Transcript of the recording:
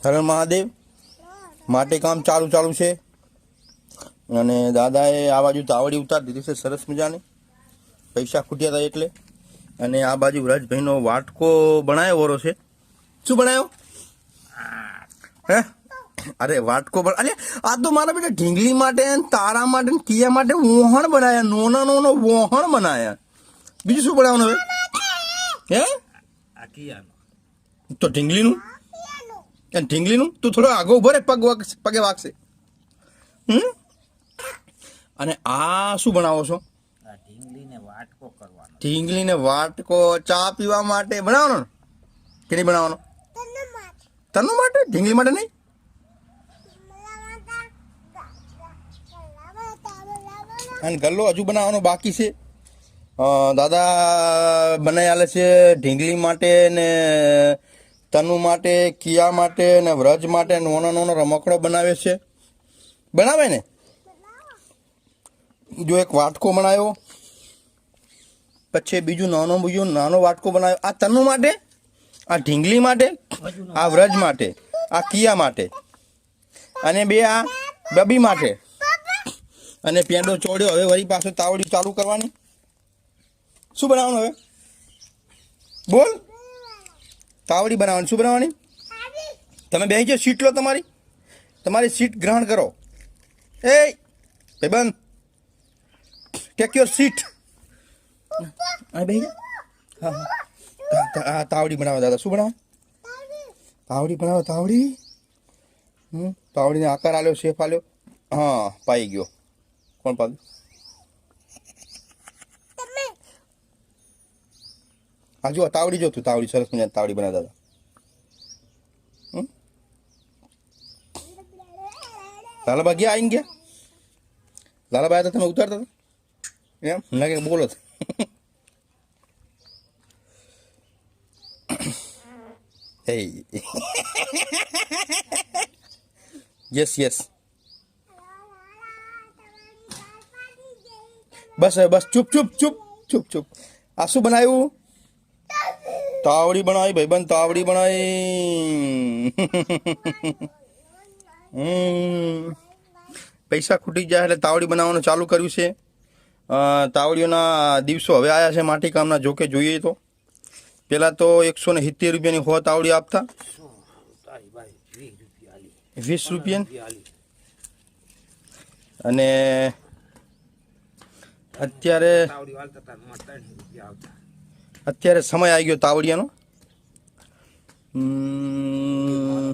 હર મહાદેવ માટે કામ ચાલુ છે અને દાદાએ આ બાજુ તાવડી ઉતારી દીધી છે સરસ મજાની, પૈસા ખૂટ્યા હતા એટલે. અને આ બાજુ વ્રજભાઈનો વાટકો બનાવ્યો વરો છે. શું બનાવ્યો હે? અરે વાટકો અરે આ તો મારા બેટા ઢીંગલી માટે તારા માટે કિયા માટે વોહણ બનાવ્યા, નોનો વોહણ બનાવ્યા. બીજું શું બનાવવાનું હવે? હે તો ઢીંગલીનું તું થોડો આગો ઉભો રે, પગે વાગશે. અને આ શું બનાવો છો? ઢીંગલીને વાટકો ચા પીવા માટે બનાવવાનો કે નહીં બનાવવાનો? તનુ માટે, ઢીંગલી માટે નહીં. અને ગલ્લો હજુ બનાવવાનો બાકી છે. દાદા બનાવી આલે છે ઢીંગલી માટે ને તનુ માટે, કિયા માટે ને વ્રજ માટે નાનો રમકડો બનાવે છે. બનાવે ને જો એક વાટકો બનાવ્યો, પછી બીજો નાનો વાટકો બનાવ્યો. આ તનુ માટે, આ ઢીંગલી માટે, આ વ્રજ માટે, આ કિયા માટે, અને બે આ બબી માટે. અને પેંડો ચોડ્યો. હવે વળી પાછો તાવડી ચાલુ કરવાની. શું બનાવવાનું હવે? બોલ. તાવડી બનાવવાની. શું બનાવવાની? તમે બેસી જાઓ, સીટ લો. તમારી સીટ ગ્રહણ કરો. એ ભાઈબંધ, ટેક યોર સીટ. બેસી હા. તાવડી બનાવો દાદા. શું બનાવો? તાવડી બનાવો. તાવડીને આકાર આલ્યો, શેપ આલ્યો. હા, પાઈ ગયો. કોણ પાડ્યું? હા જો તાવડી જો તું. તાવડી સરસ મજાની તાવડી બનાવ દાદા. લાલાબા ગયા આવીને ગયા? લાલાબા તો તમે ઉતારતા હતા એમ ના કે બોલો? યસ બસ ચૂપ. આ શું બનાવ્યું? તાવડી બનાવી ભાઈબંધ, તાવડી બનાવી. પૈસા ખૂટી જાય એટલે તાવડી બનાવવાનું ચાલુ કર્યું છે. તાવડીઓના દિવસો હવે આવ્યા છે માટી કામના. જોકે જોઈએ તો પેલા તો 170 રૂપિયાની 100 તાવડી આપતા, 20 રૂપિયા. અને અત્યારે સમય આવી ગયો તાવડિયાનો.